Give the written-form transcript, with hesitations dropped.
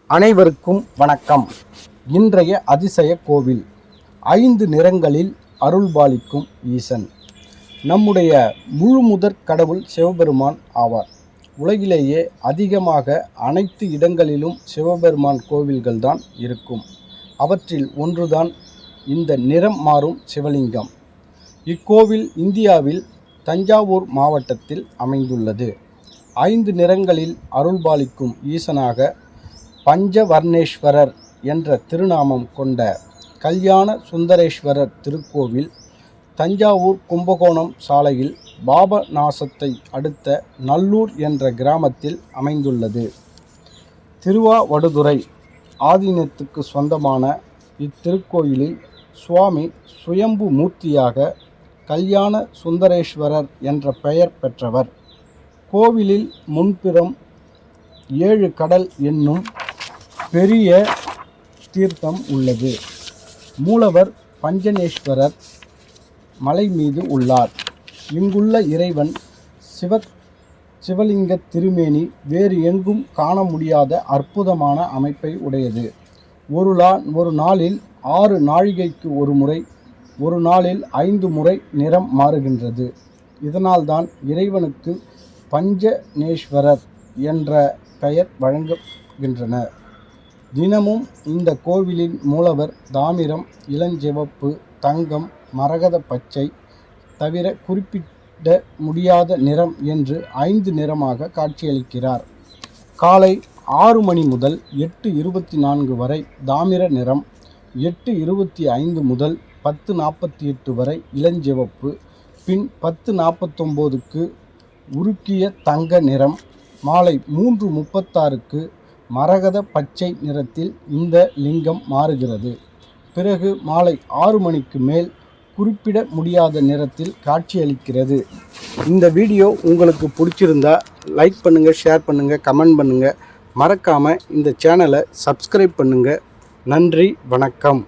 அனைவருக்கும் வணக்கம். இன்றைய அதிசய கோவில் 5 நிறங்களில் அருள்பாலிக்கும் ஈசன். நம்முடைய முழுமுதற் கடவுள் சிவபெருமான் ஆவார். உலகிலேயே அதிகமாக அனைத்து இடங்களிலும் சிவபெருமான் கோவில்கள் தான் இருக்கும். அவற்றில் ஒன்றுதான் இந்த நிறம் மாறும் சிவலிங்கம். இக்கோவில் இந்தியாவில் தஞ்சாவூர் மாவட்டத்தில் அமைந்துள்ளது. 5 நிறங்களில் அருள்பாலிக்கும் ஈசனாக பஞ்சவர்ணேஸ்வரர் என்ற திருநாமம் கொண்ட கல்யாண சுந்தரேஸ்வரர் திருக்கோவில் தஞ்சாவூர் கும்பகோணம் சாலையில் பாபநாசத்தை அடுத்த நல்லூர் என்ற கிராமத்தில் அமைந்துள்ளது. திருவாவடுதுறை ஆதீனத்துக்கு சொந்தமான இத்திருக்கோயிலில் சுவாமி சுயம்பு மூர்த்தியாக கல்யாண சுந்தரேஸ்வரர் என்ற பெயர் பெற்றவர். கோவிலில் முன்புறம் 7 கடல் என்னும் பெரிய தீர்த்தம் உள்ளது. மூலவர் பஞ்சநேஸ்வரர் மலை மீது உள்ளார். இங்குள்ள இறைவன் சிவலிங்க திருமேனி வேறு எங்கும் காண முடியாத அற்புதமான அமைப்பை உடையது. ஒரு நாளில் 6 நாழிகைக்கு ஒரு முறை, ஒரு நாளில் 5 முறை நிறம் மாறுகின்றது. இதனால்தான் இறைவனுக்கு பஞ்சநேஸ்வரர் என்ற பெயர் வழங்குகின்றன. தினமும் இந்த கோவிலின் மூலவர் தாமிரம், இளஞ்சிவப்பு, தங்கம், மரகத பச்சை தவிர குறிப்பிட முடியாத நிறம் என்று 5 நிறமாக காட்சியளிக்கிறார். காலை 6 மணி முதல் 8:24 வரை தாமிர நிறம், 8:25 முதல் 10:48 வரை இளஞ்சிவப்பு, பின் 10:49க்கு உருக்கிய தங்க நிறம், மாலை 3:36க்கு மரகத பச்சை நிறத்தில் இந்த லிங்கம் மாறுகிறது. பிறகு மாலை 6 மணிக்கு மேல் குறிப்பிட முடியாத நிறத்தில் காட்சியளிக்கிறது. இந்த வீடியோ உங்களுக்கு பிடிச்சிருந்தா லைக் பண்ணுங்கள், ஷேர் பண்ணுங்கள், கமெண்ட் பண்ணுங்கள். மறக்காமல் இந்த சேனலை சப்ஸ்கிரைப் பண்ணுங்கள். நன்றி, வணக்கம்.